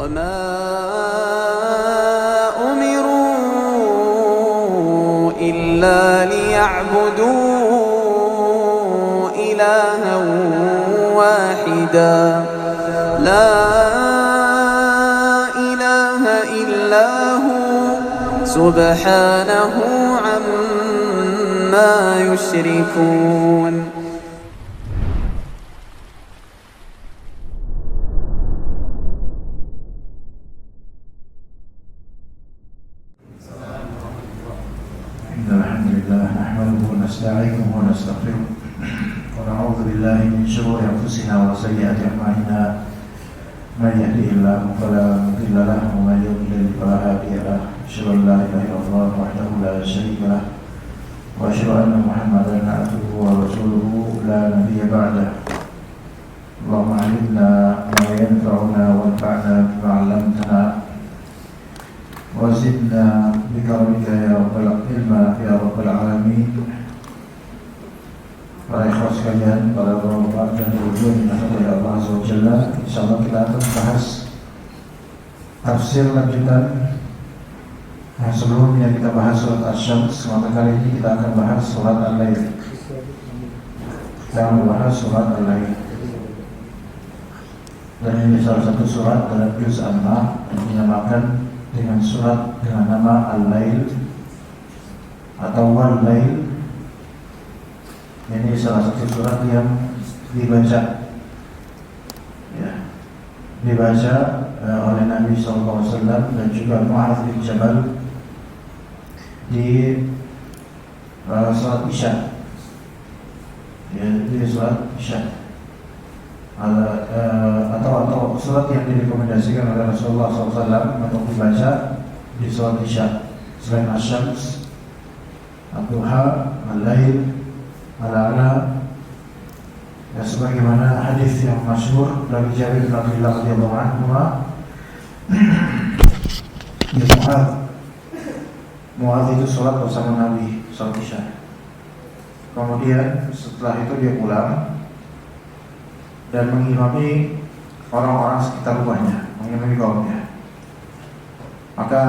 وما أمروا إلا ليعبدوا إلها واحدا لا إله إلا هو سبحانه عما يشركون. نستعينه ونستغفره ونعوذ بالله من شرور أنفسنا وسيئات أعمالنا من يهده الله فلا مضل له ومن يضلل فلا هادي له أشهد أن لا إله إلا الله وحده لا شريك له وأشهد أن محمدا عبده ورسوله لا نبي بعده. اللهم علمنا ما ينفعنا وانفعنا بما علمتنا وزدنا بكرمك يا رب العالمين يا رب العالمين. Para ikhwan sekalian, para bapak dan ibu yang dirahmati oleh Allah Azza wa Jalla, insyaallah kita akan membahas tafsir lanjutan. Sebelumnya kita bahas surat Asy-Syams, maka kali ini kita akan bahas surat Al-Lail. Kita akan membahas surat Al-Lail. Dan ini salah satu surat dalam juz An-Nahl yang dinamakan dengan surat dengan nama Al-Lail atau Wal-Lail. Ini salah satu surat yang dibaca oleh Nabi SAW dan juga Mu'adz bin Jabal di salat Isya. Di salat Isya atau surat yang direkomendasikan oleh Rasulullah SAW untuk dibaca di salat Isya selain Asy-Syams, Ad-Duha, Al-Lail, Al-A'la, ya, sebagaimana hadis yang masyhur dari Jabir bin Abdullah radhiyallahu anhu, Mu'adz itu sholat bersama Nabi sholat Isya. Kemudian setelah itu dia pulang dan mengimami orang-orang sekitar rumahnya, mengimami kaumnya. Maka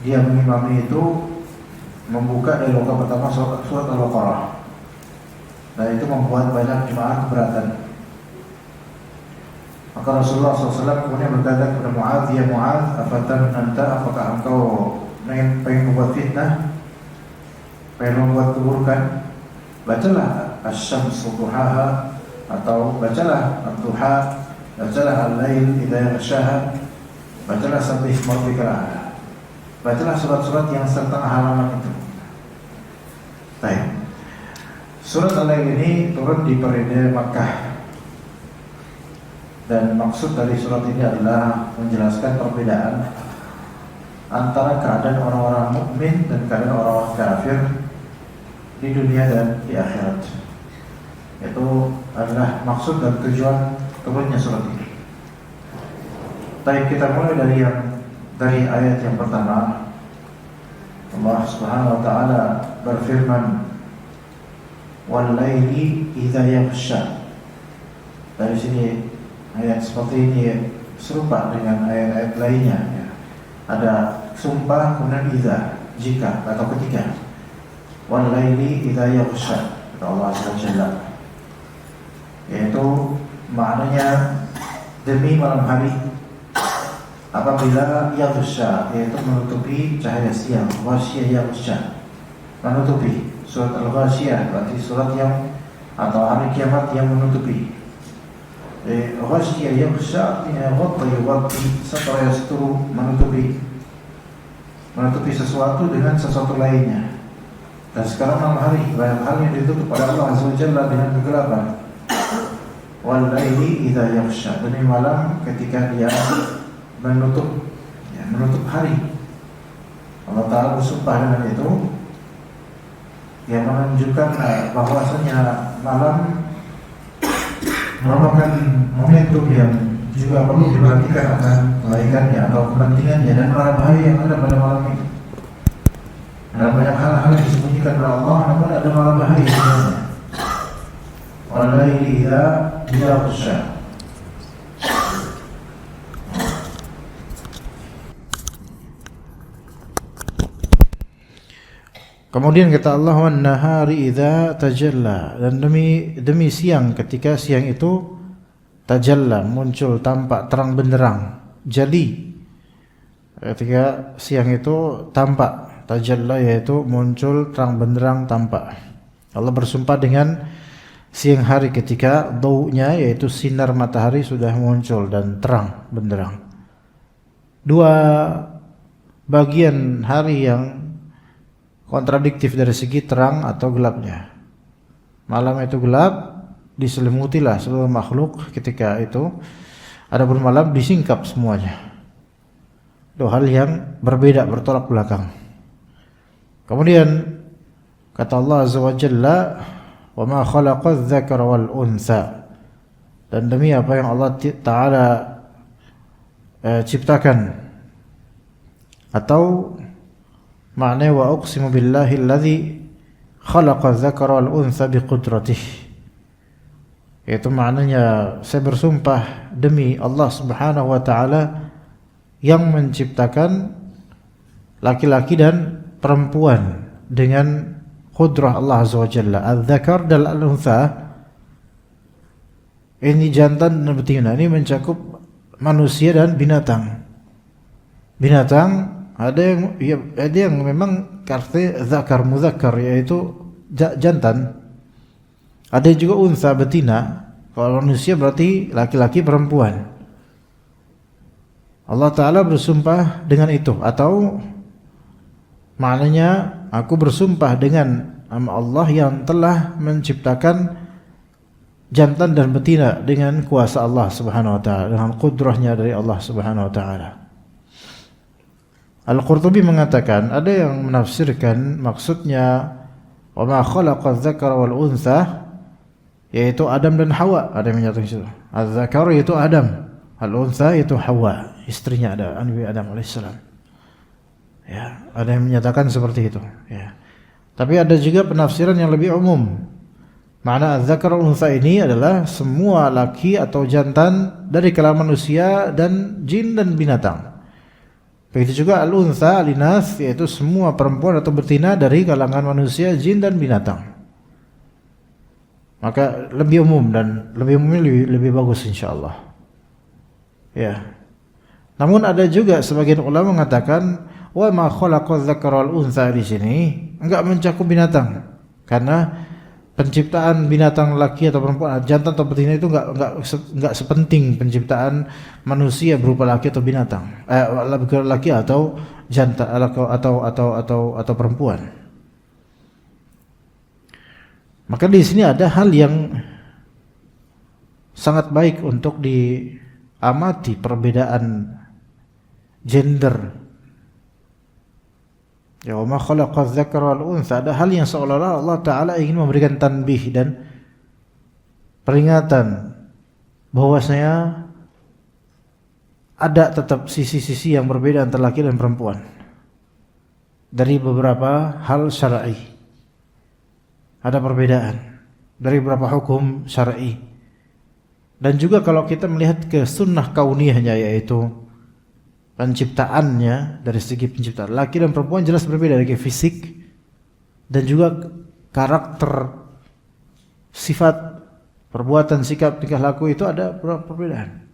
dia mengimami itu membuka dari rakaat pertama surat Al-Baqarah. Dan itu membuat banyak jemaah keberatan. Maka Rasulullah SAW kemudian berkata kepada Mu'adz, "Ya Mu'adz, afatan anta, apakah engkau pengen membuat fitnah, pengen membuat keburukan? Bacalah Asy-Syamsu duhaha, atau bacalah Ad-Duha, bacalah Al-Lail idza yaghshaha, bacalah Sabbih isma rabbikal a'la." Bacalah surat-surat yang setengah halaman itu. Baik. Surat Al-Lail ini turun di periode Makkah. Dan maksud dari surat ini adalah menjelaskan perbedaan antara keadaan orang-orang mukmin dan keadaan orang-orang kafir di dunia dan di akhirat. Itu adalah maksud dan tujuan turunnya surat ini. Baik, kita mulai dari ayat yang pertama. Allah Subhanahu wa taala berfirman, "Wal-laili idza yaghsha." Dari sini ayat seperti ini serupa dengan ayat-ayat lainnya, ya. Ada sumpah kemudian idza, jika atau ketika. Wal-laili idza yaghsha, kata Allah Subhanahu wa taala. Yaitu maknanya demi malam hari apabila yaghsha, yaitu menutupi cahaya siang. Ghasyiyah yaghsha, menutupi. Surat Al-Ghasyiyah berarti surat yang atau hari kiamat yang menutupi. Ghasyiyah yaghsha artinya ghatta yughatti, satara yasturu, menutupi sesuatu dengan sesuatu lainnya. Dan sekarang malam hari banyak hal yang ditutup oleh Allah Azza wa Jalla dengan kegelapan. Wal-laili idza yaghsha, demi malam ketika dia menutup hari. Allah Ta'ala bersumpah dengan itu, yang menunjukkan bahwasanya malam merupakan momentum yang juga perlu diperhatikan akan kebaikannya atau kepentingannya dan para bahaya yang ada pada malam ini. Ada banyak hal-hal yang disembunyikan oleh Allah, namun ada malam bahaya sebenarnya. Wal-laili idza yaghsha, Kemudian kata Allah, wan nahari idza tajalla, dan demi siang ketika siang itu tajalla, muncul, tampak, terang benderang, jali. Ketika siang itu tampak, tajalla yaitu muncul, terang benderang, tampak. Allah bersumpah dengan siang hari ketika daunya yaitu sinar matahari sudah muncul dan terang benderang. Dua bagian hari yang kontradiktif dari segi terang atau gelapnya. Malam itu gelap, diselimutilah seluruh makhluk ketika itu. Adapun malam disingkap semuanya. Dua hal yang berbeda, bertolak belakang. Kemudian kata Allah Azza wa Jalla, wa ma khalaqadz dzakara wal untha, dan demi apa yang Allah Ta'ala ciptakan, atau maknanya wa uqsimu billahi alladzi khalaqadz dzakara wal untha biqudratihi, yaitu maknanya saya bersumpah demi Allah Subhanahu wa taala yang menciptakan laki-laki dan perempuan dengan qudrah Allah Azza wa Jalla. Al-dzakar dan al-untha ini jantan dan betina, ini mencakup manusia dan binatang. Binatang ada yang memang kata zakar muzakkar yaitu jantan. Ada juga unsa betina. Kalau manusia berarti laki-laki perempuan. Allah Ta'ala bersumpah dengan itu, atau maknanya aku bersumpah dengan nama Allah yang telah menciptakan jantan dan betina dengan kuasa Allah Subhanahu wa taala, dengan kudrahnya dari Allah Subhanahu wa taala. Al-Qurtubi mengatakan, ada yang menafsirkan maksudnya wa ma khalaqadz dzakara wal untha, yaitu Adam dan Hawa. Ada yang menyatakan itu. Az-zakar yaitu Adam, al-untha yaitu Hawa, istrinya ada Nabi Adam alaihissalam. Ya, ada yang menyatakan seperti itu, ya. Tapi ada juga penafsiran yang lebih umum. Makna az-zakar wal untha ini adalah semua laki atau jantan dari kalangan manusia dan jin dan binatang. Begitu juga al-untha, al-inas, yaitu semua perempuan atau betina dari kalangan manusia, jin dan binatang. Maka lebih umum, dan lebih umum lebih bagus insyaallah. Ya. Namun ada juga sebagian ulama mengatakan wa ma khalaqadz dzakara wal untha di sini enggak mencakup binatang. Karena penciptaan binatang laki atau perempuan, jantan atau betina itu enggak sepenting penciptaan manusia berupa laki atau binatang, laki atau jantan atau perempuan. Maka di sini ada hal yang sangat baik untuk diamati, perbedaan gender. Ya, wa ma khalaqadz dzakara wal untha, ada hal yang seolah-olah Allah Ta'ala ingin memberikan tanbih dan peringatan bahwasanya ada tetap sisi-sisi yang berbeda antara laki dan perempuan dari beberapa hal syar'i. Ada perbedaan dari beberapa hukum syar'i. Dan juga kalau kita melihat ke sunnah kauniyahnya, yaitu penciptaannya, dari segi penciptaan laki dan perempuan jelas berbeda dari fisik dan juga karakter, sifat, perbuatan, sikap, tingkah laku itu ada perbedaan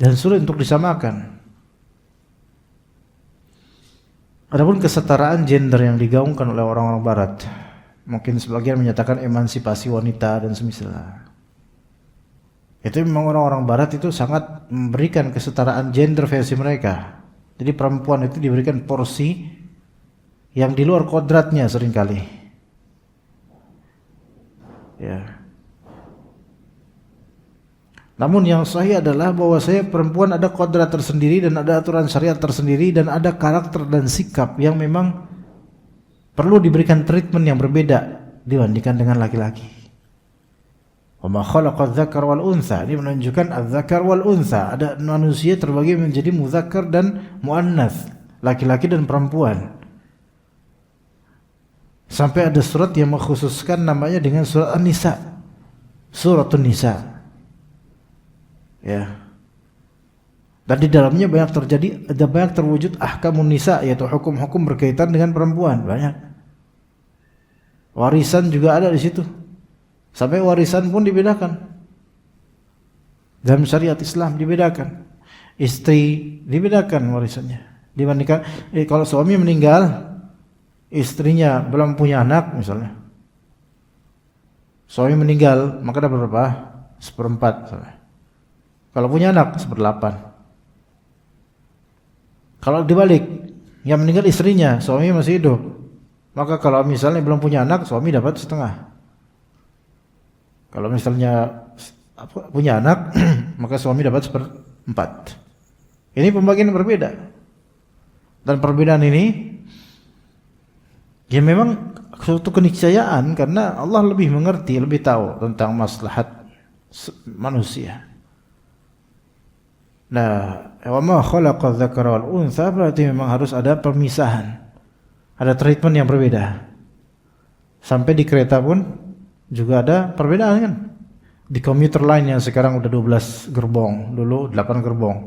dan sulit untuk disamakan. Adapun kesetaraan gender yang digaungkan oleh orang-orang barat, mungkin sebagian menyatakan emansipasi wanita dan semisalnya. Itu memang orang-orang barat itu sangat memberikan kesetaraan gender versi mereka. Jadi perempuan itu diberikan porsi yang di luar kodratnya seringkali. Ya. Namun yang sahih adalah bahwasanya perempuan ada kodrat tersendiri dan ada aturan syariat tersendiri dan ada karakter dan sikap yang memang perlu diberikan treatment yang berbeda dibandingkan dengan laki-laki. Wa ma khalaqadz dzakara wal untha, ini menunjukkan az-zakar wal untha, ada manusia terbagi menjadi muzakkar dan muannats, laki-laki dan perempuan. Sampai ada surat yang mengkhususkan namanya dengan surat An-Nisa, suratun Nisa. Ya. Dan di dalamnya banyak terwujud ahkamun nisa, yaitu hukum-hukum berkaitan dengan perempuan, banyak. Warisan juga ada di situ. Sampai warisan pun dibedakan. Dalam syariat Islam dibedakan. Istri dibedakan warisannya. Dibandingkan kalau suami meninggal, istrinya belum punya anak misalnya. Suami meninggal, maka dapat berapa? 1/4 misalnya. Kalau punya anak 1/8. Kalau dibalik, yang meninggal istrinya, suami masih hidup, maka kalau misalnya belum punya anak, suami dapat 1/2. Kalau misalnya punya anak, maka suami dapat 1/4. Ini pembagian berbeda. Dan perbedaan ini ya memang suatu keniscayaan, karena Allah lebih mengerti, lebih tahu tentang maslahat manusia. Nah, wa ma khalaqa dzakara wal untha, berarti memang harus ada pemisahan. Ada treatment yang berbeda. Sampai di kereta pun juga ada perbedaan kan. Di komuter line yang sekarang udah 12 gerbong, dulu 8 gerbong.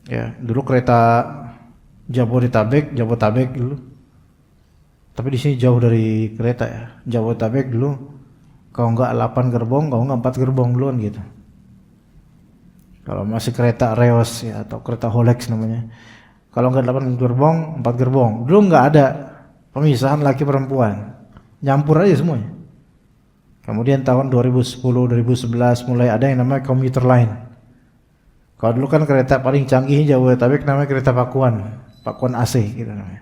Ya, dulu kereta Jabodetabek dulu. Tapi di sini jauh dari kereta ya. Jabodetabek dulu kalau enggak 8 gerbong, kalau enggak 4 gerbong duluan gitu. Kalau masih kereta Reos ya, atau kereta Holex namanya. Kalau enggak 8 gerbong, 4 gerbong. Dulu enggak ada pemisahan laki perempuan. Nyampur aja semuanya. Kemudian tahun 2010, 2011 mulai ada yang namanya commuter line. Kalau dulu kan kereta paling canggih Jabodetabek namanya kereta Pakuan AC gitu namanya.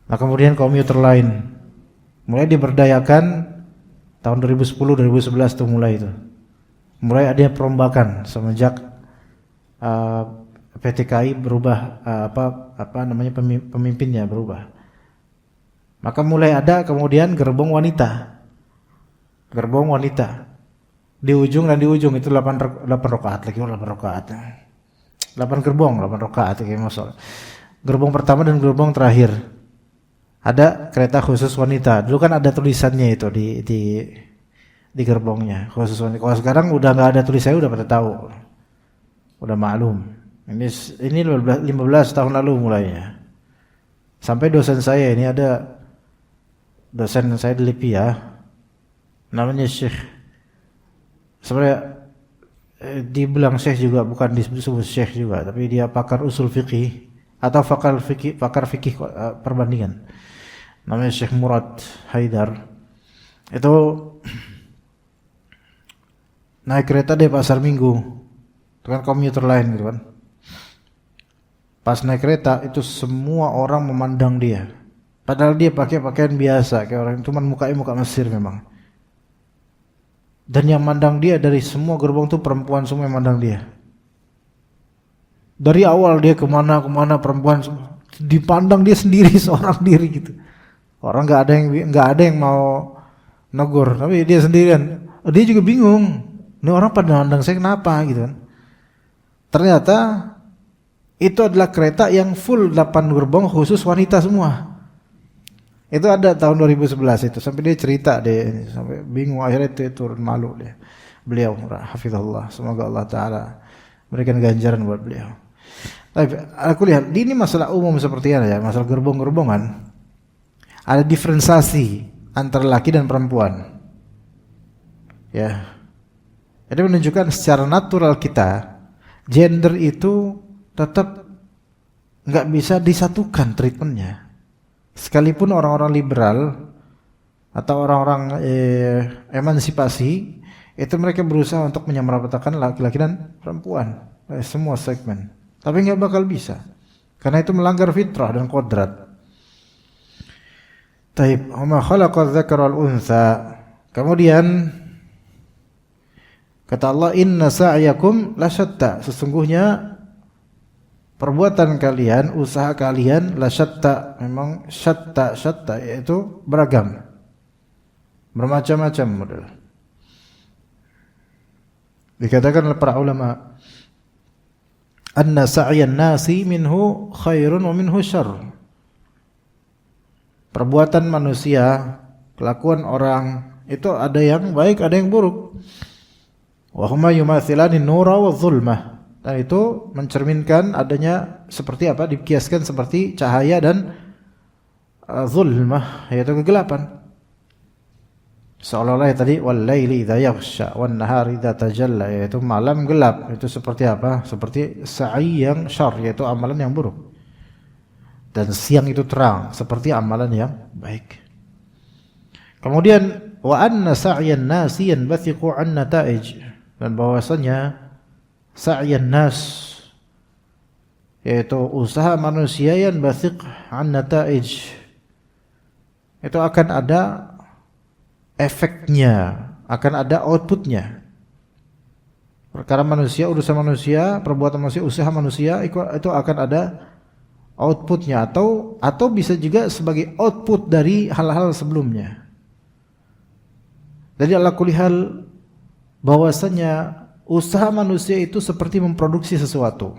Nah, kemudian commuter line mulai diberdayakan tahun 2010, 2011 tuh mulai itu. Mulai ada perombakan semenjak PT KAI berubah, pemimpinnya berubah. Maka mulai ada kemudian gerbong wanita. Di ujung dan di ujung itu 8 rakaat lagi, 8 rakaat. 8 gerbong, 8 rakaat kayak masalah. Gerbong pertama dan gerbong terakhir. Ada kereta khusus wanita. Dulu kan ada tulisannya itu di gerbongnya, khusus wanita. Kalau sekarang udah enggak ada tulisannya, udah pada tahu. Udah maklum. Ini 15 tahun lalu mulainya. Sampai dosen saya ini ada dosen saya di LIPIA, namanya Syekh. Sebenarnya dibilang Syekh juga bukan disebut Syekh juga, tapi dia pakar usul fikih atau pakar fikih perbandingan. Namanya Syekh Murad Haidar. Itu naik kereta di pasar Minggu, itu kan komuter lain gitu kan. Pas naik kereta itu semua orang memandang dia, padahal dia pakai pakaian biasa kayak orang, cuman mukanya muka Mesir memang. Dan yang mandang dia dari semua gerbong tuh perempuan semua yang mandang dia. Dari awal dia kemana perempuan semua dipandang dia sendiri seorang diri gitu. Orang nggak ada yang mau negur, tapi dia sendirian. Dia juga bingung. Ini orang pada mandang saya kenapa gitu kan. Ternyata itu adalah kereta yang full 8 gerbong khusus wanita semua. Itu ada tahun 2011 itu, sampai dia cerita deh, sampai bingung, akhirnya dia turun malu dia. Beliau hafizahullah, semoga Allah taala berikan ganjaran buat beliau. Tapi aku lihat ini masalah umum seperti ini ya, masalah gerbong-gerbongan. Ada diferensiasi antara laki dan perempuan. Ya. Jadi menunjukkan secara natural kita, gender itu tetap nggak bisa disatukan treatmentnya. Sekalipun orang-orang liberal atau orang-orang emansipasi, itu mereka berusaha untuk menyamaratakan laki-laki dan perempuan, semua segmen. Tapi nggak bakal bisa, karena itu melanggar fitrah dan kodrat. Taib, ma khalaqa dzakara wal untha. Kemudian kata Allah, inna sa'yakum lasyatta, sesungguhnya perbuatan kalian, usaha kalian lasyatta, memang syatta yaitu beragam, bermacam-macam model. Dikatakan oleh para ulama, anna sa'yan nasi minhu khairun wa minhu syarr. Perbuatan manusia, kelakuan orang itu ada yang baik, ada yang buruk. Wa huma yumathilani nura wa zulmah. Dan itu mencerminkan adanya seperti apa? Dikiaskan seperti cahaya dan zulmah, yaitu kegelapan. Seolah-olah tadi wal laili idza yaghsha wan nahari idza tajalla, yaitu malam gelap. Itu seperti apa? Seperti sa'i yang syarr, yaitu amalan yang buruk. Dan siang itu terang, seperti amalan yang baik. Kemudian wa anna sa'yan nasi yanbathiqu an nata'ij, dan bahwasanya sa'yan nas, yaitu usaha manusia yang bathiq an nata'ij, itu akan ada efeknya, akan ada outputnya. Perkara manusia, urusan manusia, perbuatan manusia, usaha manusia, itu akan ada outputnya, atau bisa juga sebagai output dari hal-hal sebelumnya. Jadi ala kulli hal bahwasanya usaha manusia itu seperti memproduksi sesuatu.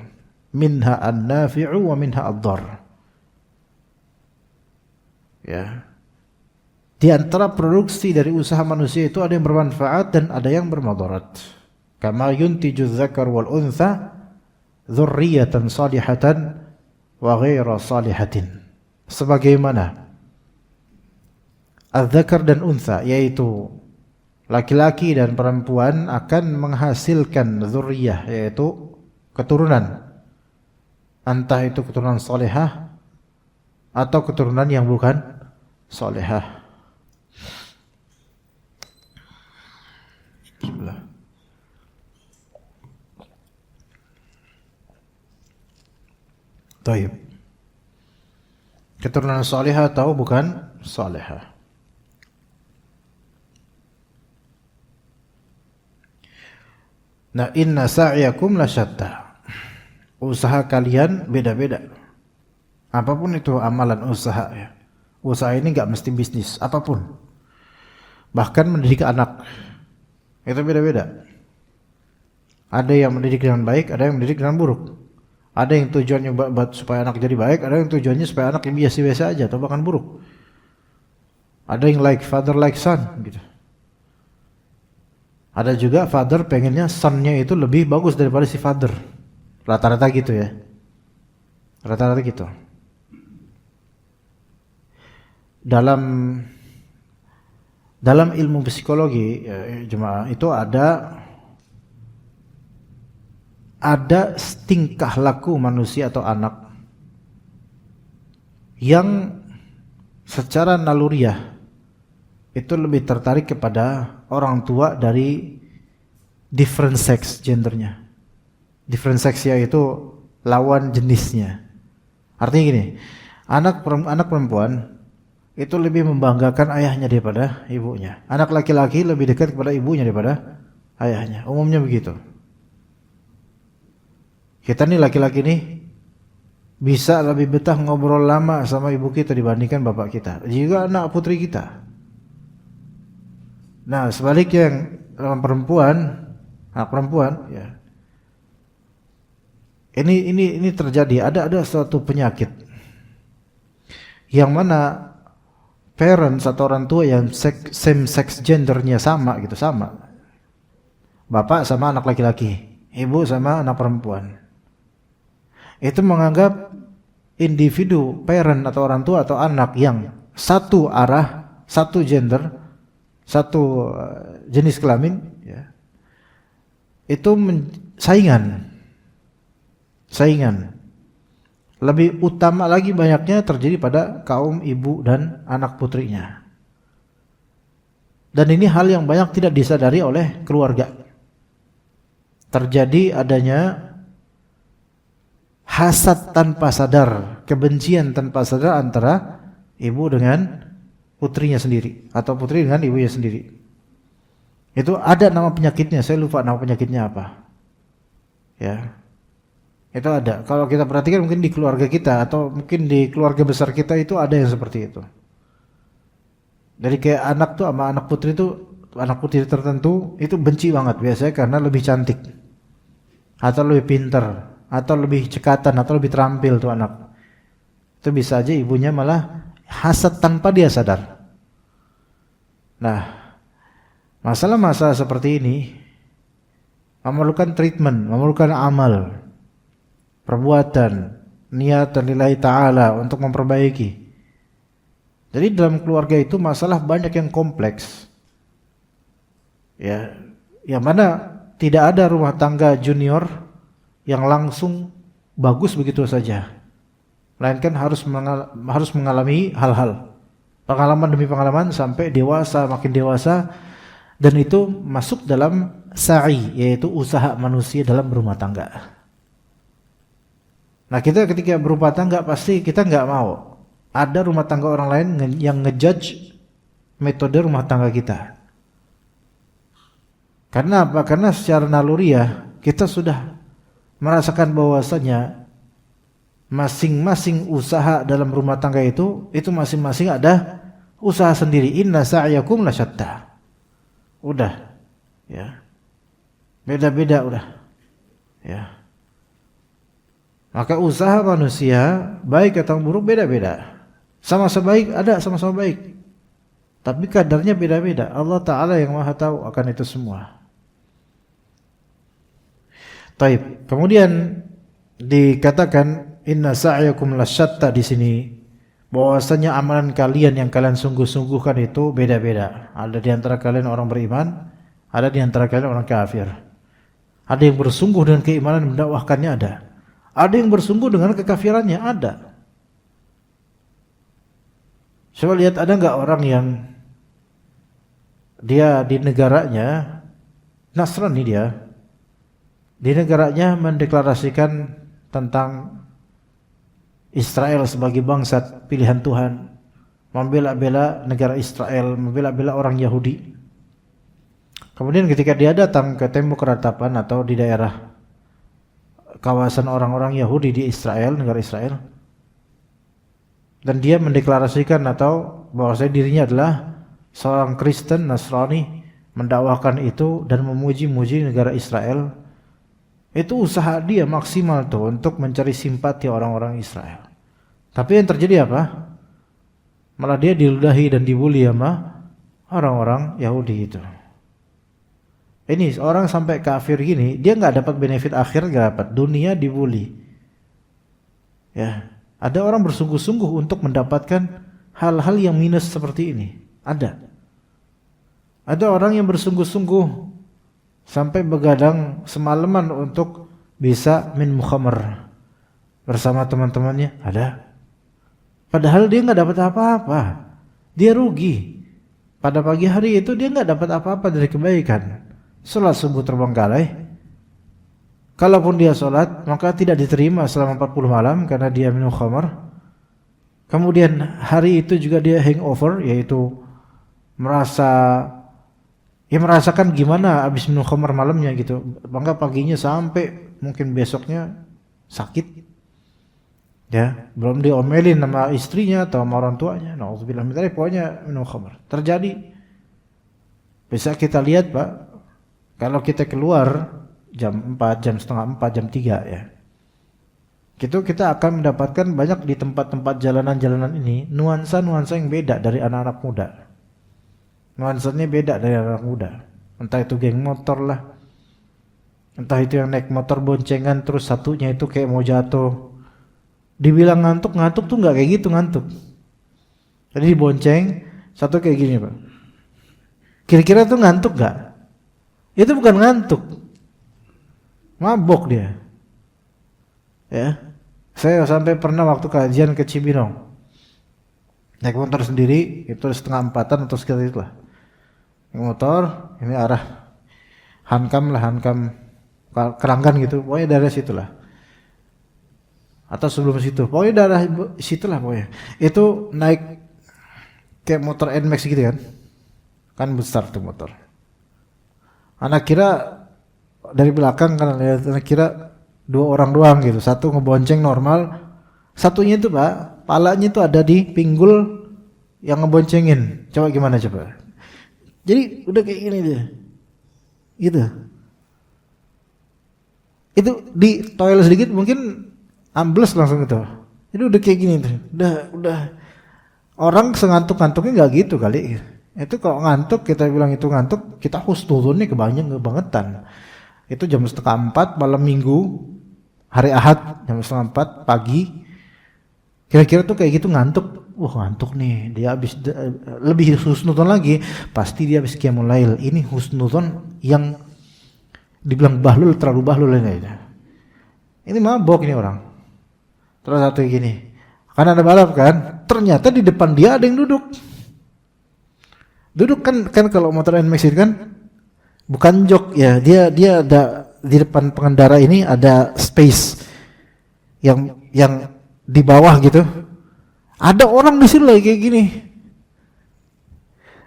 Minha an-nafi'u wa minha ad-dar. Ya. Di antara produksi dari usaha manusia itu ada yang bermanfaat dan ada yang bermadarat. Kama yuntiju dzakar wal untha dzurriyyatan salihatan wa ghaira salihatin. Sebagaimana az-zakar dan untha, yaitu laki-laki dan perempuan akan menghasilkan dzurriyyah, yaitu keturunan. Entah itu keturunan salihah atau keturunan yang bukan salihah. Bismillah. Taib. Keturunan salihah atau bukan salihah. Nah, inna sa'yakum lasyatta. Usaha kalian beda-beda. Apapun itu amalan usaha ya. Usaha ini enggak mesti bisnis, apapun. Bahkan mendidik anak. Itu beda-beda. Ada yang mendidik dengan baik, ada yang mendidik dengan buruk. Ada yang tujuannya buat supaya anak jadi baik, ada yang tujuannya supaya anak yang biasa-biasa aja atau bahkan buruk. Ada yang like father like son gitu. Ada juga father pengennya son-nya itu lebih bagus daripada si father. Rata-rata gitu ya. Rata-rata gitu. Dalam ilmu psikologi ya, jemaah, itu ada tingkah laku manusia atau anak yang secara naluriah itu lebih tertarik kepada orang tua dari different sex gendernya. Different sex yaitu lawan jenisnya. Artinya gini, anak perempuan itu lebih membanggakan ayahnya daripada ibunya. Anak laki-laki lebih dekat kepada ibunya daripada ayahnya. Umumnya begitu. Kita nih laki-laki nih bisa lebih betah ngobrol lama sama ibu kita dibandingkan bapak kita. Juga anak putri kita. Nah, sebaliknya yang anak perempuan ya. Ini terjadi, ada suatu penyakit yang mana parents atau orang tua yang same sex gendernya sama gitu, sama. Bapak sama anak laki-laki, ibu sama anak perempuan. Itu menganggap individu, parent atau orang tua atau anak yang satu arah, satu gender, satu jenis kelamin ya, itu saingan. Lebih utama lagi banyaknya terjadi pada kaum ibu dan anak putrinya. Dan ini hal yang banyak tidak disadari oleh keluarga. Terjadi adanya hasad tanpa sadar, kebencian tanpa sadar antara ibu dengan putrinya sendiri atau putri dengan ibunya sendiri. Itu ada nama penyakitnya, saya lupa nama penyakitnya apa. Ya. Itu ada. Kalau kita perhatikan mungkin di keluarga kita atau mungkin di keluarga besar kita itu ada yang seperti itu. Dari kayak anak tuh sama anak putri tertentu itu benci banget biasanya karena lebih cantik atau lebih pintar atau lebih cekatan atau lebih terampil tuh anak. Itu bisa aja ibunya malah hasad tanpa dia sadar. Nah, masalah-masalah seperti ini memerlukan treatment, memerlukan amal, perbuatan, niat dan lillahi ta'ala untuk memperbaiki. Jadi dalam keluarga itu masalah banyak yang kompleks. Ya, yang mana tidak ada rumah tangga junior yang langsung bagus begitu saja. Melainkan harus mengalami hal-hal, pengalaman demi pengalaman sampai dewasa, makin dewasa, dan itu masuk dalam sa'i, yaitu usaha manusia dalam berumah tangga. Nah, kita ketika berumah tangga pasti kita nggak mau ada rumah tangga orang lain yang ngejudge metode rumah tangga kita. Karena apa? Karena secara naluriah kita sudah merasakan bahwasanya masing-masing usaha dalam rumah tangga itu masing-masing ada usaha sendiri. Inna sa'yakum lasyatta. Udah, ya. Beda-beda udah. Ya. Maka usaha manusia baik atau buruk beda-beda. Sama-sama baik ada, sama-sama baik. Tapi kadarnya beda-beda. Allah Ta'ala yang Maha tahu akan itu semua. Taib. Kemudian dikatakan inna sa'yakum lasyatta di sini, bahwasanya amalan kalian yang kalian sungguh-sungguhkan itu beda-beda. Ada di antara kalian orang beriman, ada di antara kalian orang kafir. Ada yang bersungguh dengan keimanan mendakwahkannya ada. Ada yang bersungguh dengan kekafirannya ada. Coba lihat, ada enggak orang yang dia di negaranya Nasrani, dia di negaranya mendeklarasikan tentang Israel sebagai bangsa pilihan Tuhan, membela-bela negara Israel, membela-bela orang Yahudi. Kemudian ketika dia datang ke tembok keratapan atau di daerah kawasan orang-orang Yahudi di Israel, negara Israel, dan dia mendeklarasikan atau bahwasanya dirinya adalah seorang Kristen Nasrani, mendakwahkan itu dan memuji-muji negara Israel, itu usaha dia maksimal tuh untuk mencari simpati orang-orang Israel. Tapi yang terjadi apa? Malah dia diludahi dan dibully sama orang-orang Yahudi itu. Ini orang sampai kafir gini, dia nggak dapat benefit akhir, nggak dapat, dunia dibully. Ya, ada orang bersungguh-sungguh untuk mendapatkan hal-hal yang minus seperti ini. Ada orang yang bersungguh-sungguh sampai begadang semalaman untuk bisa min mukhamar bersama teman-temannya. Ada. Padahal dia nggak dapat apa-apa, dia rugi. Pada pagi hari itu dia nggak dapat apa-apa dari kebaikan. Salat subuh terbengkalai. Kalaupun dia salat, maka tidak diterima selama 40 malam karena dia minum khamar. Kemudian hari itu juga dia hangover, yaitu merasakan gimana habis minum khamar malamnya gitu. Maka paginya sampai mungkin besoknya sakit. Ya, belum diomelin sama istrinya atau sama orang tuanya. Nauzubillah min dzalik, pokoknya minum khamar. Terjadi. Bisa kita lihat, Pak, kalau kita keluar jam 4, jam setengah 4, jam 3 ya. Kita akan mendapatkan banyak di tempat-tempat jalanan-jalanan ini nuansa-nuansa yang beda dari anak-anak muda. Nuansanya beda dari anak muda. Entah itu geng motor lah, entah itu yang naik motor boncengan terus satunya itu kayak mau jatuh. Dibilang ngantuk tuh nggak kayak gitu ngantuk. Jadi dibonceng satu kayak gini, Pak. Kira-kira tuh ngantuk nggak? Itu bukan ngantuk, mabok dia. Ya, saya sampai pernah waktu kajian ke Cibinong, naik motor sendiri, itu setengah 4-an atau sekitar itulah. Motor ini arah Hankam Keranggan gitu, pokoknya daerah situlah, atau sebelum situ, pokoknya daerah situlah pokoknya. Itu naik kayak motor NMAX gitu kan besar tuh motor. Anak kira dari belakang kan lihat, anak kira 2 orang doang gitu, satu ngebonceng normal, satunya itu Pak, palanya itu ada di pinggul yang ngeboncengin. Coba gimana coba? Jadi udah kayak gini dia, gitu. Itu di toilet sedikit mungkin ambles langsung gitu. Jadi udah kayak gini tuh, udah orang sengantuk-ngantuknya nggak gitu kali. Itu kalau ngantuk kita bilang itu ngantuk, kita husnuzon nih kebangetan. Itu jam 3:30 malam minggu, hari Ahad jam 3:30 pagi. Kira-kira tuh kayak gitu ngantuk. Ngantuk nih. Dia habis lebih husnudon lagi, pasti dia habis qiyamul lail. Ini husnudon yang dibilang bahlul, terlalu bahlul ini. Ini mabok ini orang. Terus satu gini. Karena ada balap kan, ternyata di depan dia ada yang duduk. Duduk kan kalau motor NMAX itu kan bukan jok ya, dia ada di depan pengendara ini ada space yang di bawah gitu. Ada orang di situ lagi kayak gini.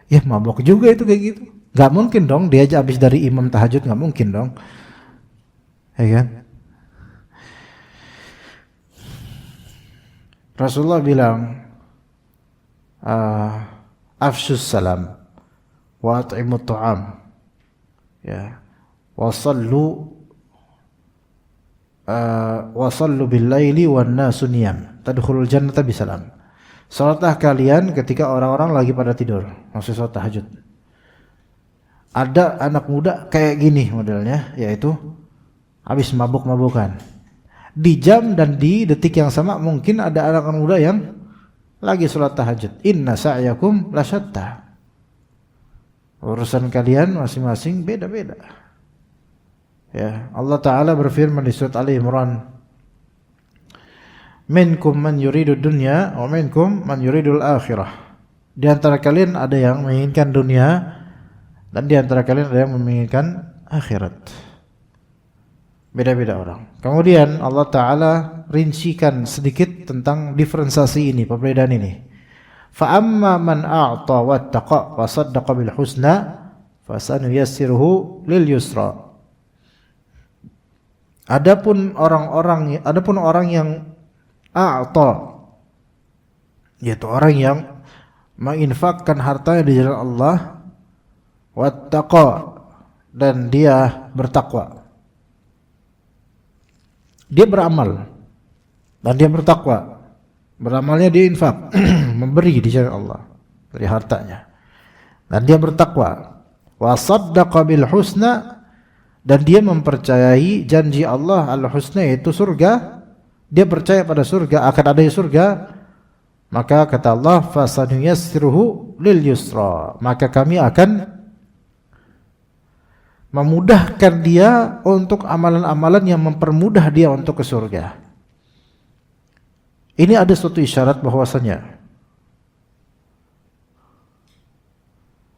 Ya mabok juga itu kayak gitu. Gak mungkin dong dia aja habis dari imam tahajud, gak mungkin dong. Ya kan? Rasulullah bilang, afshus salam wa at'imut ta'am. Ya. Wa sallu bil laili wan nasu niyam. Tadkhulul jannata bisalam. Salatlah kalian ketika orang-orang lagi pada tidur, maksud salat tahajud. Ada anak muda kayak gini modelnya, yaitu habis mabuk-mabukan. Di jam dan di detik yang sama mungkin ada anak muda yang lagi salat tahajud. Inna sa'yakum lasyatta. Urusan kalian masing-masing beda-beda. Ya, Allah Ta'ala berfirman di surat Ali Imran, minkum man yuridu dunya wa minkum man yuridul akhirah. Di antara kalian ada yang menginginkan dunia dan di antara kalian ada yang menginginkan akhirat. Beda-beda orang. Kemudian Allah Ta'ala rincikan sedikit tentang diferensiasi ini, perbedaan ini. Fa amma man a'ta wattaqa wa saddaqa bil husna fasanuyassiruhu lil yusra. Adapun orang yang a'ta, yaitu orang yang menginfakkan hartanya di jalan Allah, wattaqa, dan dia bertakwa. Dia beramal dan dia bertakwa. Beramalnya dia infak, memberi di jalan Allah dari hartanya. Dan dia bertakwa. Wa saddaqa bil husna, dan dia mempercayai janji Allah al-husna, yaitu surga. Dia percaya pada surga, akan ada surga. Maka kata Allah, fasanuyassiruhu lil yusra. Maka kami akan memudahkan dia untuk amalan-amalan yang mempermudah dia untuk ke surga. Ini ada suatu isyarat bahwasanya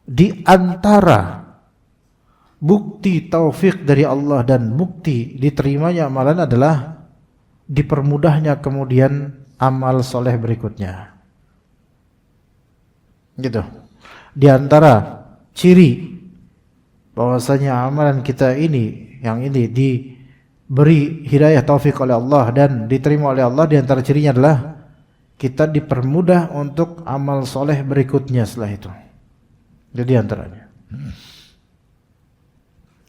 di antara bukti taufik dari Allah dan bukti diterimanya amalan adalah dipermudahnya kemudian amal soleh berikutnya. Gitu. Di antara ciri bahwasanya amalan kita ini, yang ini diberi hidayah taufik oleh Allah dan diterima oleh Allah, di antara cirinya adalah kita dipermudah untuk amal soleh berikutnya setelah itu. Jadi antaranya.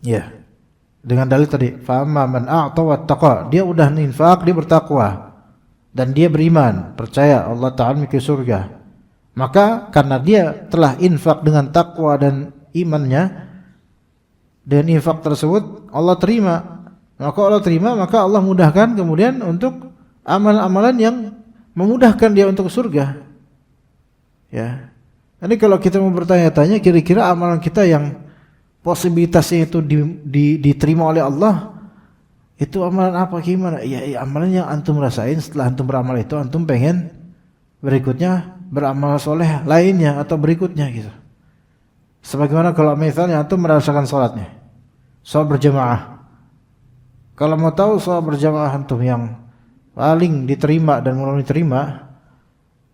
Ya. Dengan dalil tadi, fa amma man a'ta wattaqa, dia udah infak, dia bertakwa dan dia beriman, percaya Allah Ta'ala memiliki surga. Maka karena dia telah infak dengan takwa dan imannya, dan infak tersebut Allah terima. Maka Allah terima, maka Allah mudahkan kemudian untuk amalan-amalan yang memudahkan dia untuk surga. Ya. Jadi kalau kita mau bertanya-tanya, kira-kira amalan kita yang posibilitasnya itu diterima oleh Allah, itu amalan apa, gimana? Ya, amalan yang antum rasain setelah antum beramal itu, antum pengen berikutnya beramal soleh lainnya atau berikutnya gitu. Sebagaimana kalau misalnya antum merasakan sholatnya, sholat berjamaah. Kalau mau tahu sholat berjamaah antum yang paling diterima dan mulai diterima,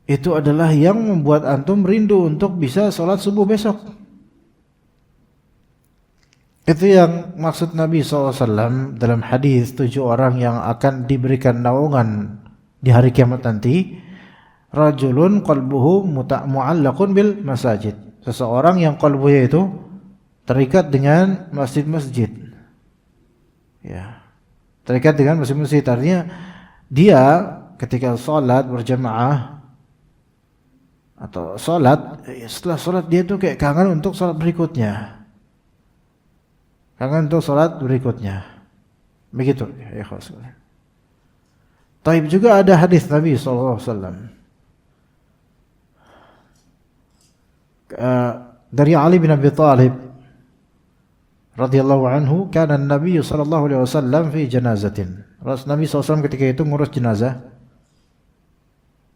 itu adalah yang membuat antum rindu untuk bisa sholat subuh besok. Itu yang maksud Nabi SAW dalam hadis 7 orang yang akan diberikan naungan di hari kiamat nanti. Rajulun qalbuhu mu'allaqun bil masajid. Seseorang yang qalbunya itu terikat dengan masjid-masjid. Ya. Terikat dengan masjid-masjid, artinya dia ketika sholat berjamaah atau sholat, setelah sholat dia tuh kayak kangen untuk sholat berikutnya. Kangen untuk salat berikutnya. Begitu ya ikhwas. Taib juga ada hadis Nabi sallallahu alaihi wasallam. Dari Ali bin Abi Thalib radhiyallahu anhu, kana Nabi sallallahu alaihi wasallam fi janazatin. Nabi SAW ketika itu ngurus jenazah.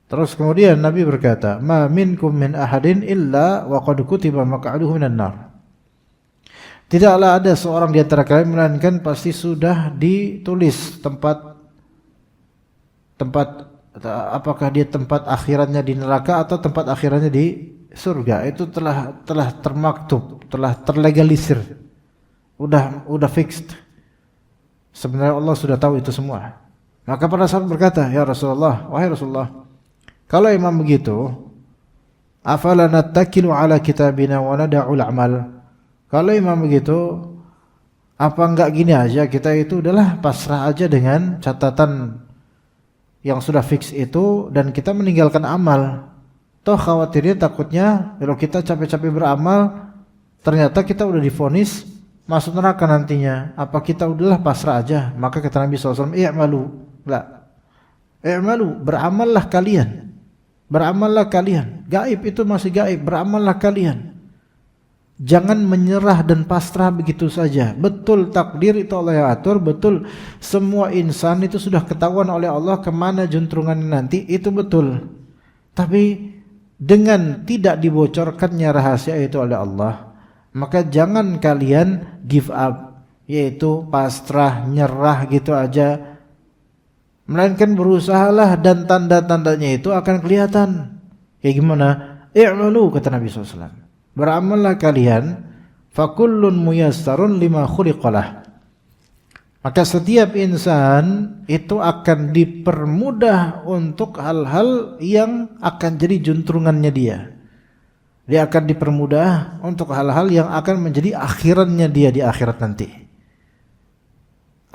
Terus kemudian Nabi berkata, "Ma minkum min ahadin illa wa qad kutiba maq'aduhu minan nar." Tidaklah ada seorang di antara kalian melainkan pasti sudah ditulis tempat apakah dia tempat akhirannya di neraka atau tempat akhirannya di surga. Itu telah termaktub, telah terlegalisir. Udah fixed. Sebenarnya Allah sudah tahu itu semua. Maka para sahabat berkata, "Ya Rasulullah, wahai Rasulullah, kalau memang begitu, afala nattakilu ala kitabina wa nada'ul amal?" Kalau memang begitu, apa enggak gini aja, kita itu udahlah pasrah aja dengan catatan yang sudah fix itu dan kita meninggalkan amal. Toh khawatirnya takutnya kalau kita capek-capek beramal ternyata kita udah divonis masuk neraka nantinya. Apa kita udahlah pasrah aja? Maka kata Nabi SAW, "I'malu." La. "I'malu." Beramallah kalian. Beramallah kalian. Gaib itu masih gaib. Beramallah kalian. Jangan menyerah dan pasrah begitu saja. Betul takdir itu Allah yang atur. Betul semua insan itu sudah ketahuan oleh Allah kemana juntrungannya nanti. Itu betul. Tapi dengan tidak dibocorkannya rahasia itu oleh Allah, maka jangan kalian give up, yaitu pasrah, nyerah gitu aja. Melainkan berusahalah dan tanda-tandanya itu akan kelihatan. Kayak gimana? "I'malu," kata Nabi SAW. Beramallah kalian, fakullun muyassarun lima khuliqalah. Maka setiap insan itu akan dipermudah untuk hal-hal yang akan jadi juntrungannya dia. Dia akan dipermudah untuk hal-hal yang akan menjadi akhirannya dia di akhirat nanti.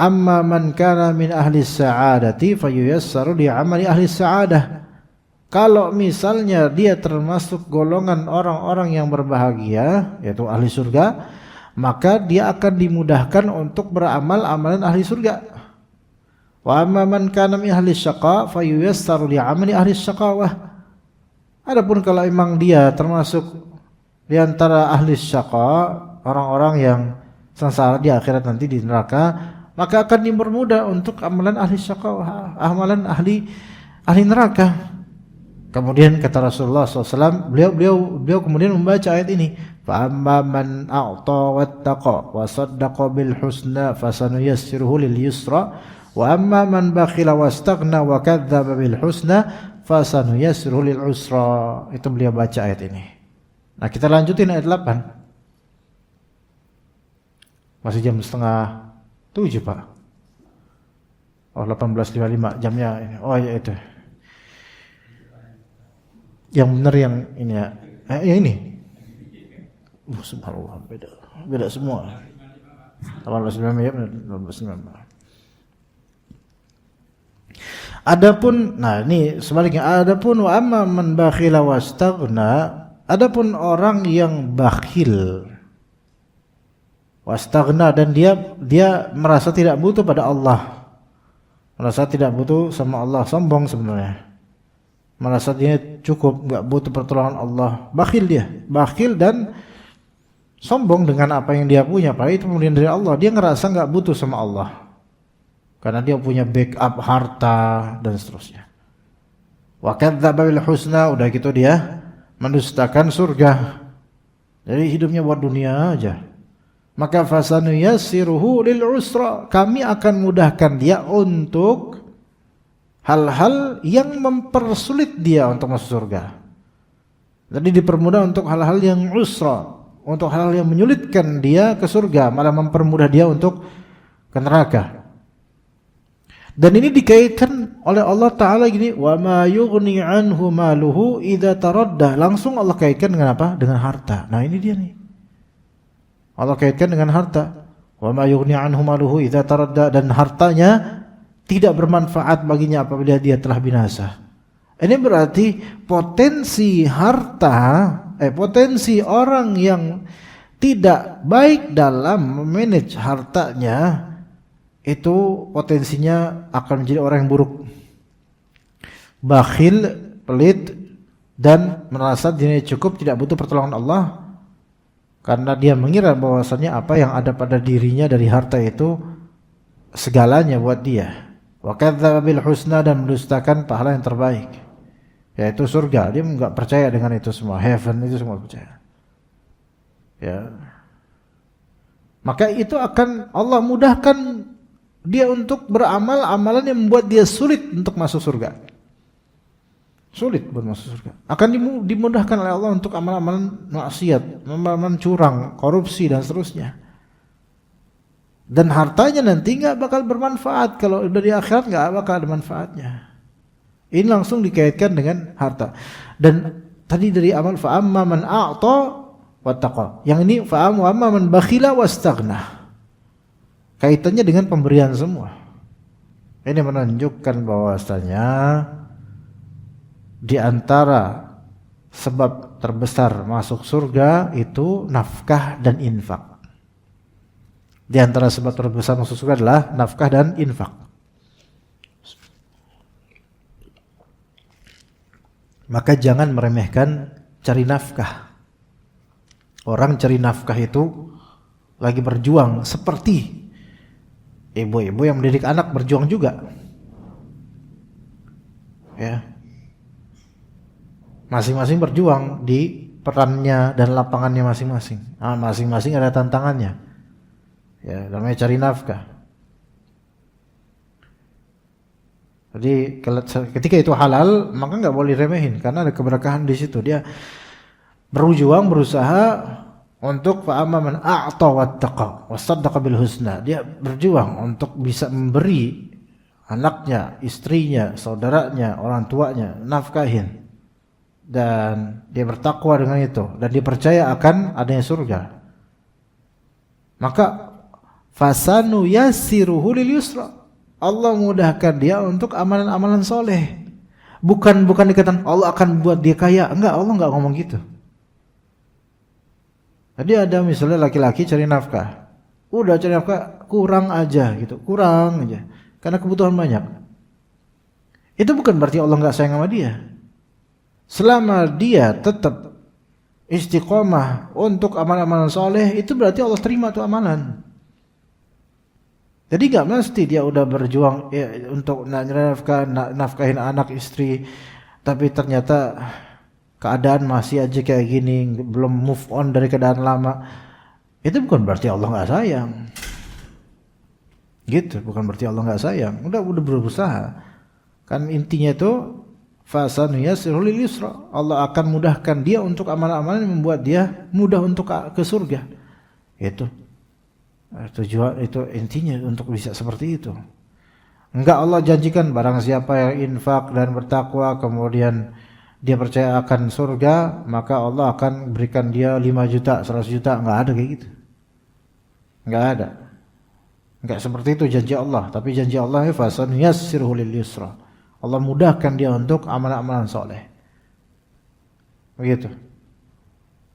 Amma man kana min ahli sa'adati fayuyassaru li amali ahli sa'adah. Kalau misalnya dia termasuk golongan orang-orang yang berbahagia, yaitu ahli surga, maka dia akan dimudahkan untuk beramal amalan ahli surga. Wa amma man kana min ahli syaqa fayuyassaru li amali ahli syaqawah. Adapun kalau memang dia termasuk di antara ahli syaqa, orang-orang yang sengsara di akhirat nanti di neraka, maka akan dipermudah untuk amalan ahli syaqawah, amalan ahli neraka. Kemudian kata Rasulullah SAW, beliau kemudian membaca ayat ini, فَأَمَّا مَنْ أَعْطَى وَاتَّقَى وَصَدَّقَ بِالْحُسْنَى فَسَنُيَسِّرُهُ لِلْيُسْرَى وَأَمَّا مَنْ بَخِلَ وَاسْتَغْنَى وَكَذَّبَ بِالْحُسْنَى فَسَنُيَسِّرُهُ لِلْعُسْرَى. Itu beliau baca ayat ini. Nah kita lanjutin ayat 8. Masih jam 6:30 Pak. Oh 18.55 jamnya ini. Oh ya itu. Yang benar yang ini ya. Yang ini. Subhanallah, beda semua. 18.55 ya, 18.55. Adapun, nah ini sebaliknya, adapun wa amma man bakhila wastaghna, adapun orang yang bakhil wastaghna dan dia merasa tidak butuh pada Allah. Merasa tidak butuh sama Allah, sombong sebenarnya. Merasa dia cukup, enggak butuh pertolongan Allah. Bakhil dia, bakhil dan sombong dengan apa yang dia punya, padahal itu kemudian dari Allah. Dia ngerasa enggak butuh sama Allah. Karena dia punya backup harta dan seterusnya. Wa kadzdzaba bil husna, udah gitu dia mendustakan surga. Jadi hidupnya buat dunia aja. Maka fasanuyassiruhu lil usra, kami akan mudahkan dia untuk hal-hal yang mempersulit dia untuk masuk surga. Jadi dipermudah untuk hal-hal yang usra, untuk hal-hal yang menyulitkan dia ke surga, malah mempermudah dia untuk ke neraka. Dan ini dikaitkan oleh Allah Ta'ala gini, wa ma yughni anhu maluhu idza taradda. Langsung Allah kaitkan dengan apa? Dengan harta. Nah ini dia nih. Allah kaitkan dengan harta. Wa ma yughni anhu maluhu idza taradda, dan hartanya tidak bermanfaat baginya apabila dia telah binasa. Ini berarti potensi harta, potensi orang yang tidak baik dalam memanage hartanya, itu potensinya akan menjadi orang yang buruk. Bakhil, pelit, dan merasa dirinya cukup, tidak butuh pertolongan Allah, karena dia mengira bahwasanya apa yang ada pada dirinya dari harta itu segalanya buat dia. Wa kadzdzaba bil husna, dan mendustakan pahala yang terbaik, yaitu surga. Dia enggak percaya dengan itu semua, heaven itu semua percaya. Ya. Maka itu akan Allah mudahkan dia untuk beramal amalan yang membuat dia sulit untuk masuk surga. Sulit buat masuk surga. Akan dimudahkan oleh Allah untuk amalan-amalan maksiat, amalan curang, korupsi dan seterusnya. Dan hartanya nanti enggak bakal bermanfaat. Kalau dari akhirat enggak bakal ada manfaatnya. Ini langsung dikaitkan dengan harta. Dan tadi dari amal fa amma man a'ta wattaqa. Yang ini fa amma man bakhila wastaghna. Kaitannya dengan pemberian semua. Ini menunjukkan bahwasanya di antara sebab terbesar masuk surga itu nafkah dan infak. Di antara sebab terbesar masuk surga adalah nafkah dan infak. Maka jangan meremehkan cari nafkah. Orang cari nafkah itu lagi berjuang, seperti ibu-ibu yang mendidik anak berjuang juga. Ya. Masing-masing berjuang di perannya dan lapangannya masing-masing. Masing-masing ada tantangannya. Ya, namanya cari nafkah. Jadi ketika itu halal, maka nggak boleh remehin karena ada keberkahan di situ. Dia berjuang, berusaha untuk fa'amma man a'ta wattaqa wasaddaqa bil husna. Dia berjuang untuk bisa memberi anaknya, istrinya, saudaranya, orang tuanya nafkahin. Dan dia bertakwa dengan itu, dan dia percaya akan adanya surga. Maka fasanu yassiruhu lil yusra. Allah mudahkan dia untuk amalan-amalan soleh. Bukan dikatakan Allah akan buat dia kaya. Enggak, Allah enggak ngomong gitu. Jadi ada misalnya laki-laki cari nafkah. Udah cari nafkah kurang aja gitu, kurang aja. Karena kebutuhan banyak. Itu bukan berarti Allah enggak sayang sama dia. Selama dia tetap istiqomah untuk amalan-amalan soleh, itu berarti Allah terima tuh amalan. Jadi gak mesti dia udah berjuang ya, untuk nafkahin anak istri, tapi ternyata keadaan masih aja kayak gini, belum move on dari keadaan lama. Itu bukan berarti Allah gak sayang. Gitu, bukan berarti Allah gak sayang. Udah berusaha. Kan intinya itu fasanu yassiru lil yusra. Allah akan mudahkan dia untuk amalan-amalan yang membuat dia mudah untuk ke surga. Itu tujuan, itu intinya untuk bisa seperti itu. Enggak Allah janjikan barang siapa yang infak dan bertakwa kemudian dia percaya akan surga, maka Allah akan berikan dia 5 juta, 100 juta. Enggak ada kayak gitu. Enggak ada. Enggak seperti itu janji Allah, tapi janji Allah fasanu yassiru lil yusra. Allah mudahkan dia untuk amalan-amalan soleh. Begitu.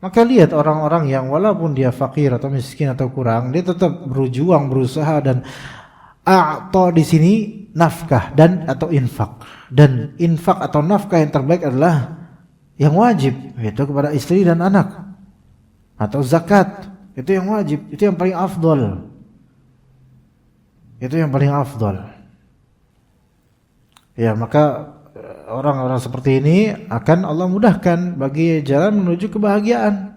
Maka lihat orang-orang yang walaupun dia fakir atau miskin atau kurang, dia tetap berjuang, berusaha, dan a'ta di sini nafkah dan atau infak. Dan infak atau nafkah yang terbaik adalah yang wajib, yaitu kepada istri dan anak. Atau zakat, itu yang wajib, itu yang paling afdal. Itu yang paling afdal. Ya, maka orang-orang seperti ini akan Allah mudahkan bagi jalan menuju kebahagiaan,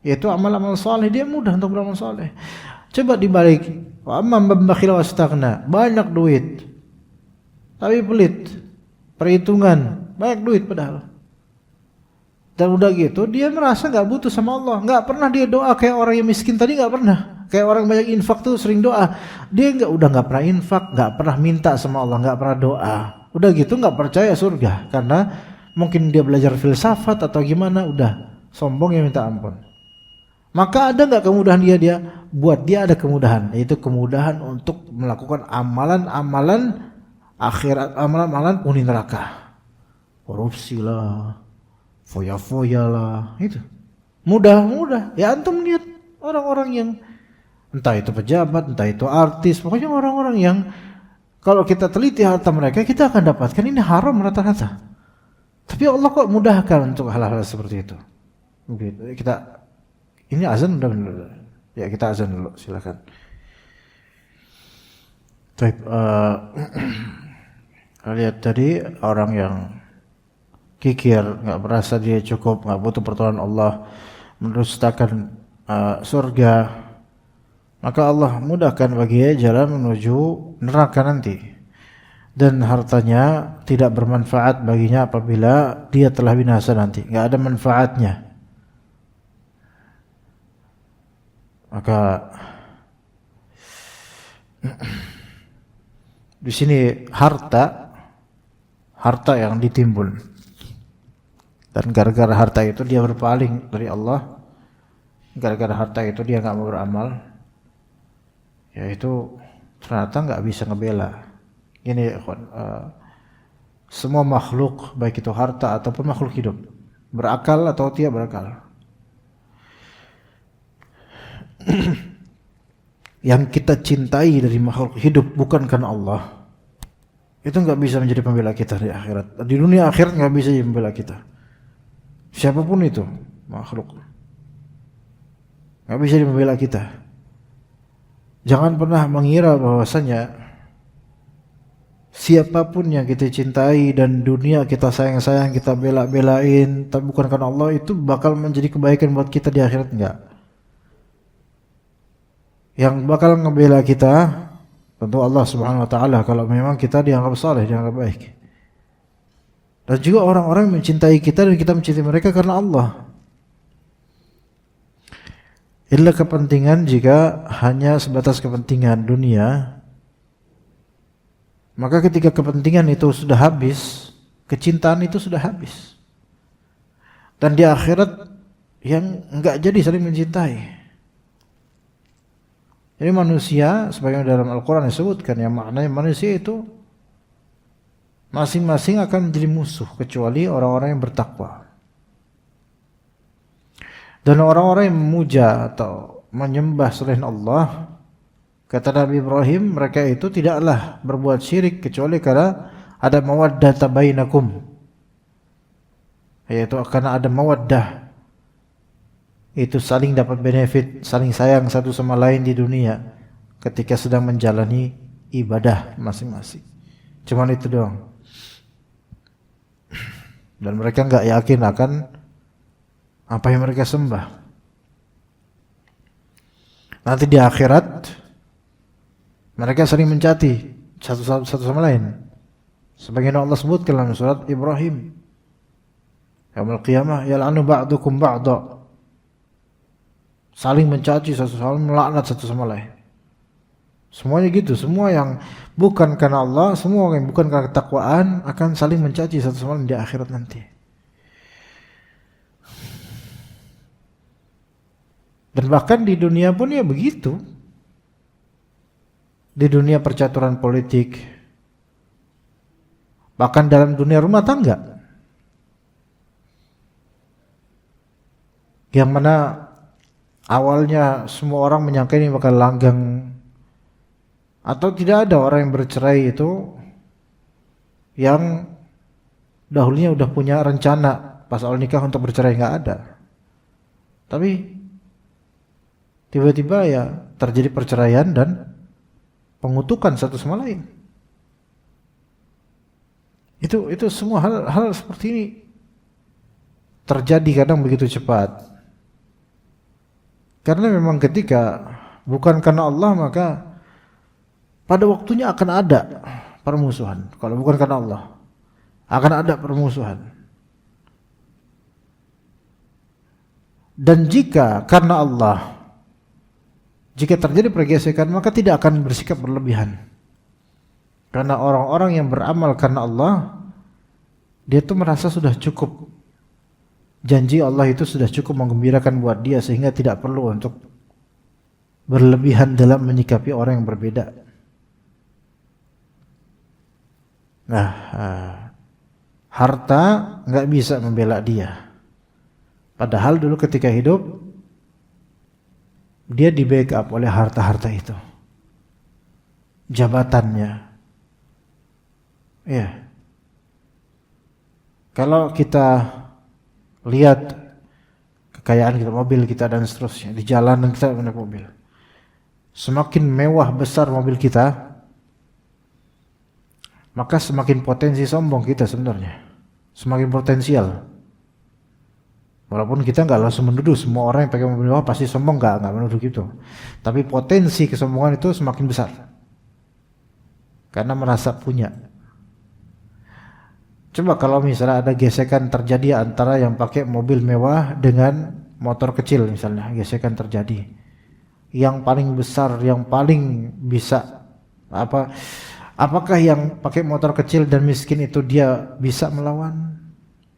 yaitu amal-amal saleh. Dia mudah untuk beramal saleh. Coba dibalik, wa amma man bakhila wastaghna, banyak duit tapi pelit, perhitungan, banyak duit padahal. Dan udah gitu dia merasa enggak butuh sama Allah, enggak pernah dia doa kayak orang yang miskin tadi, enggak pernah. Kayak orang banyak infak tuh sering doa. Dia udah enggak pernah infak, enggak pernah minta sama Allah, enggak pernah doa. Udah gitu enggak percaya surga karena mungkin dia belajar filsafat atau gimana, udah sombong ya minta ampun. Maka ada enggak kemudahan dia buat dia ada kemudahan, yaitu kemudahan untuk melakukan amalan-amalan akhirat, amalan-amalan penghuni neraka. Korupsi lah, foya-foya lah, itu. Mudah. Ya antum lihat Orang-orang yang entah itu pejabat, entah itu artis, pokoknya orang-orang yang kalau kita teliti harta mereka, kita akan dapatkan ini haram rata-rata. Tapi Allah kok mudahkan untuk hal-hal seperti itu. Kita ini azan udah benar. Ya kita azan dulu, silakan. Baik, lihat tadi orang yang kikir, nggak merasa dia cukup, nggak butuh pertolongan Allah, mendustakan surga, maka Allah mudahkan bagi dia jalan menuju neraka nanti, dan hartanya tidak bermanfaat baginya apabila dia telah binasa nanti, nggak ada manfaatnya. Maka di sini harta yang ditimbun, dan gara-gara harta itu dia berpaling dari Allah, gara-gara harta itu dia nggak mau beramal, yaitu ternyata nggak bisa ngebela. Ini semua makhluk, baik itu harta ataupun makhluk hidup, berakal atau tidak berakal, yang kita cintai dari makhluk hidup bukan karena Allah, itu nggak bisa menjadi pembela kita di akhirat. Di dunia akhirat nggak bisa jadi pembela kita. Siapapun itu makhluk, nggak bisa jadi pembela kita. Jangan pernah mengira bahwasanya siapapun yang kita cintai dan dunia kita sayang-sayang, kita bela-belain, tapi bukan karena Allah, itu bakal menjadi kebaikan buat kita di akhirat. Enggak. Yang bakal ngebela kita tentu Allah Subhanahu wa taala kalau memang kita dianggap saleh, dianggap baik. Dan juga orang-orang yang mencintai kita dan kita mencintai mereka karena Allah. Illa kepentingan, jika hanya sebatas kepentingan dunia, maka ketika kepentingan itu sudah habis, kecintaan itu sudah habis. Dan di akhirat yang enggak jadi saling mencintai. Jadi manusia, sebagaimana dalam Al-Quran disebutkan, yang maknanya manusia itu masing-masing akan menjadi musuh kecuali orang-orang yang bertakwa. Dan orang-orang yang memuja atau menyembah selain Allah, kata Nabi Ibrahim, mereka itu tidaklah berbuat syirik kecuali karena ada mawaddata bainakum, yaitu karena ada mawaddah, itu saling dapat benefit, saling sayang satu sama lain di dunia ketika sedang menjalani ibadah masing-masing. Cuman itu doang. Dan mereka nggak yakin akan apa yang mereka sembah. Nanti di akhirat mereka saling mencaci satu sama lain. Sebagaimana Allah sebutkan dalam surat Ibrahim, yaumul qiyamah yal'anu ba'dukum ba'da. Saling mencaci satu sama lain, melaknat satu sama lain. Semuanya gitu, semua yang bukan karena Allah, semua yang bukan karena ketakwaan akan saling mencaci satu sama lain di akhirat nanti. Dan bahkan di dunia pun ya begitu. Di dunia percaturan politik, bahkan dalam dunia rumah tangga, yang mana awalnya semua orang menyangka ini bakal langgeng, atau tidak ada orang yang bercerai itu yang dahulunya udah punya rencana pas awal nikah untuk bercerai, nggak ada. Tapi tiba-tiba ya terjadi perceraian dan pengutukan satu sama lain. Itu semua hal seperti ini terjadi kadang begitu cepat. Karena memang ketika bukan karena Allah, maka pada waktunya akan ada permusuhan. Kalau bukan karena Allah, akan ada permusuhan. Dan jika karena Allah, jika terjadi pergesekan, maka tidak akan bersikap berlebihan. Karena orang-orang yang beramal karena Allah, dia tuh merasa sudah cukup. Janji Allah itu sudah cukup menggembirakan buat dia, sehingga tidak perlu untuk berlebihan dalam menyikapi orang yang berbeda. Nah, harta nggak bisa membela dia. Padahal dulu ketika hidup, dia di backup oleh harta-harta itu, jabatannya. Ya, kalau kita lihat kekayaan kita, mobil kita dan seterusnya, di jalanan kita naik mobil, semakin mewah besar mobil kita, maka semakin potensi sombong kita sebenarnya, semakin potensial. Walaupun kita nggak langsung menuduh semua orang yang pakai mobil mewah pasti sombong, nggak menuduh gitu. Tapi potensi kesombongan itu semakin besar karena merasa punya. Coba kalau misalnya ada gesekan terjadi antara yang pakai mobil mewah dengan motor kecil misalnya, gesekan terjadi. Yang paling besar, yang paling bisa apakah yang pakai motor kecil dan miskin itu dia bisa melawan?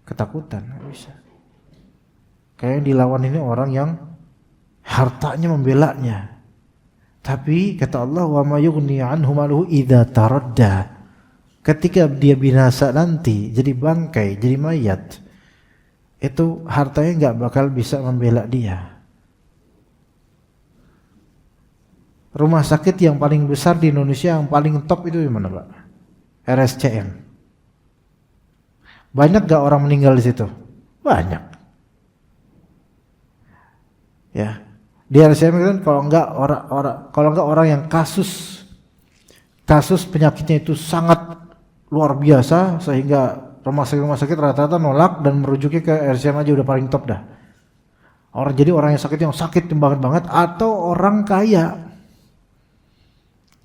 Ketakutan, nggak bisa. Kayak yang dilawan ini orang yang hartanya membelanya. Tapi kata Allah, wa ma yughni anhu maluhu idza taradda. Ketika dia binasa nanti, jadi bangkai, jadi mayat, itu hartanya enggak bakal bisa membela dia. Rumah sakit yang paling besar di Indonesia, yang paling top itu di mana, Pak? RSCM. Banyak enggak orang meninggal di situ? Banyak. Ya, di RSCM kan kalau enggak orang yang kasus penyakitnya itu sangat luar biasa sehingga rumah sakit rata-rata nolak dan merujuknya ke RSCM aja udah paling top dah. Jadi orang yang sakit banget atau orang kaya.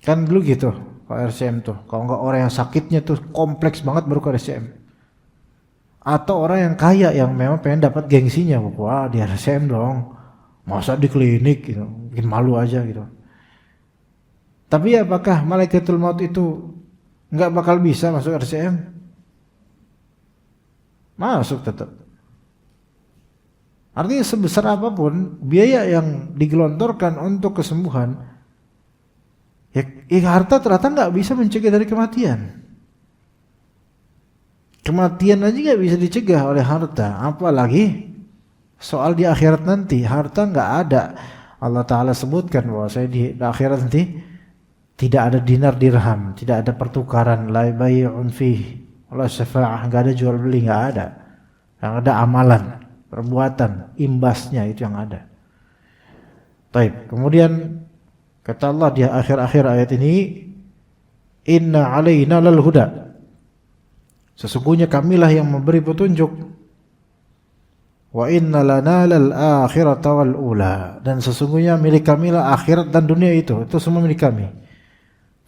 Kan dulu gitu ke RSCM tuh. Kalau enggak orang yang sakitnya tuh kompleks banget baru ke RSCM. Atau orang yang kaya yang memang pengen dapat gengsinya, wah di RSCM dong. Masa di klinik gitu, bikin malu aja gitu. Tapi apakah malaikatul maut itu nggak bakal bisa masuk RCM? Masuk tetap. Artinya sebesar apapun biaya yang digelontorkan untuk kesembuhan, ya harta ternyata nggak bisa mencegah dari kematian. Kematian aja nggak bisa dicegah oleh harta, apalagi soal di akhirat nanti. Harta nggak ada. Allah Ta'ala sebutkan bahwa di akhirat nanti tidak ada dinar dirham, tidak ada pertukaran, la bai'un fihi wala syafa'ah, nggak ada jual beli, nggak ada. Yang ada amalan, perbuatan, imbasnya itu yang ada. Baik, kemudian kata Allah di akhir-akhir ayat ini, inna alaina lal huda, sesungguhnya kamilah yang memberi petunjuk. Wa inna lana lal akhirata wal ula, dan sesungguhnya milik kamilah akhirat dan dunia itu semua milik kami.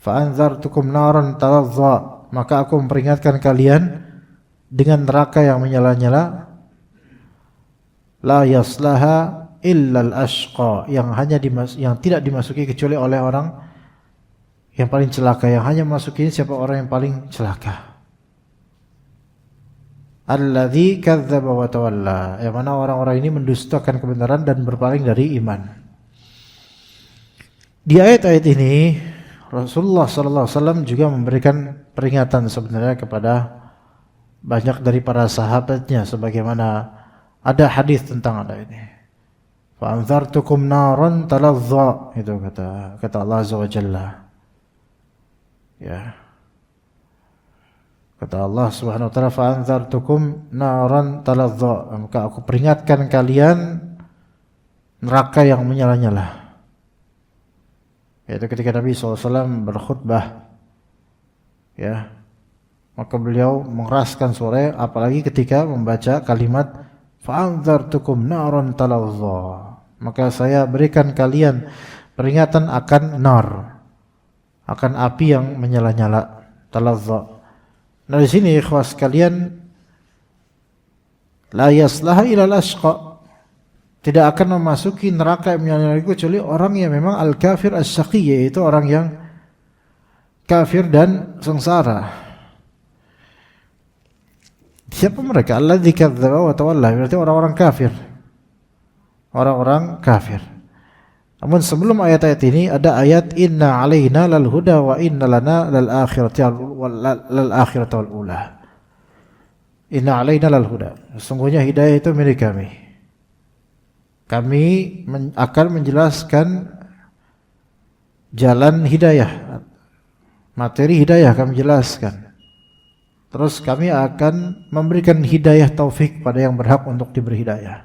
Fa anzartukum naran talazza, maka aku memperingatkan kalian dengan neraka yang menyala-nyala, la yaslaha illa al-ashqa, yang tidak dimasuki kecuali oleh orang yang paling celaka. Yang hanya masukin siapa orang yang paling celaka. Alladzi kadzdzaba wa tawalla, yang mana orang-orang ini mendustakan kebenaran dan berpaling dari iman. Di ayat-ayat ini Rasulullah SAW juga memberikan peringatan sebenarnya kepada banyak dari para sahabatnya, sebagaimana ada hadis tentang ada ini. Fa anzartukum naran talazza, itu kata Allah Azza wa Jalla. Ya. Kata Allah Subhanahu wa taala, fa anzartukum naran talazza, maka aku peringatkan kalian neraka yang menyala-nyala. Yaitu ketika Nabi SAW berkhutbah, ya, maka beliau mengeraskan suara, apalagi ketika membaca kalimat fa anzartukum naran talazza, maka saya berikan kalian peringatan akan nar, akan api yang menyala-nyala, talazza. Nah di sini ikhwas kalian, la yaslaha ilal ashqa, tidak akan memasuki neraka yang menyala-nyala kecuali orang yang memang al-kafir as-syaqi, yaitu orang yang kafir dan sengsara. Siapa mereka? Alladzi kadzdzaba wa tawalla, berarti orang-orang kafir. Orang-orang kafir. Namun sebelum ayat-ayat ini ada ayat inna alaina lal huda wa inna lana lal akhirati wal ula. Inna alaina lal huda, sesungguhnya hidayah itu milik kami. kami akan menjelaskan jalan hidayah, materi hidayah kami jelaskan. Terus kami akan memberikan hidayah taufik pada yang berhak untuk diberi hidayah.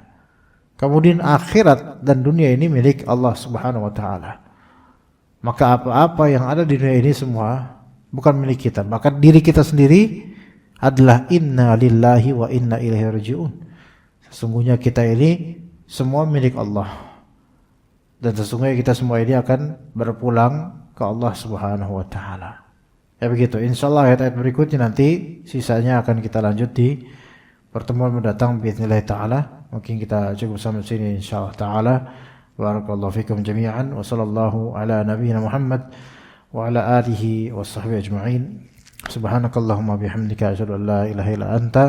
Kemudian akhirat dan dunia ini milik Allah Subhanahu wa taala. Maka apa-apa yang ada di dunia ini semua bukan milik kita. Maka diri kita sendiri adalah inna lillahi wa inna ilaihi raji'un. Sesungguhnya kita ini semua milik Allah. Dan sesungguhnya kita semua ini akan berpulang ke Allah Subhanahu wa taala. Ya begitu. Insyaallah ayat-ayat berikutnya nanti sisanya akan kita lanjut di pertemuan mendatang biidznillah taala. Mungkin kita cukup sampai sini insyaallah taala. Barakallahu fikum jami'an wa sallallahu ala nabiyyina Muhammad wa ala alihi wa sahbihi ajma'in. Subhanakallahumma bihamdika asyhadu an la ilaha illa anta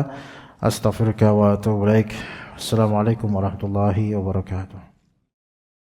astaghfiruka wa atubu ilaik. Assalamualaikum warahmatullahi wabarakatuh.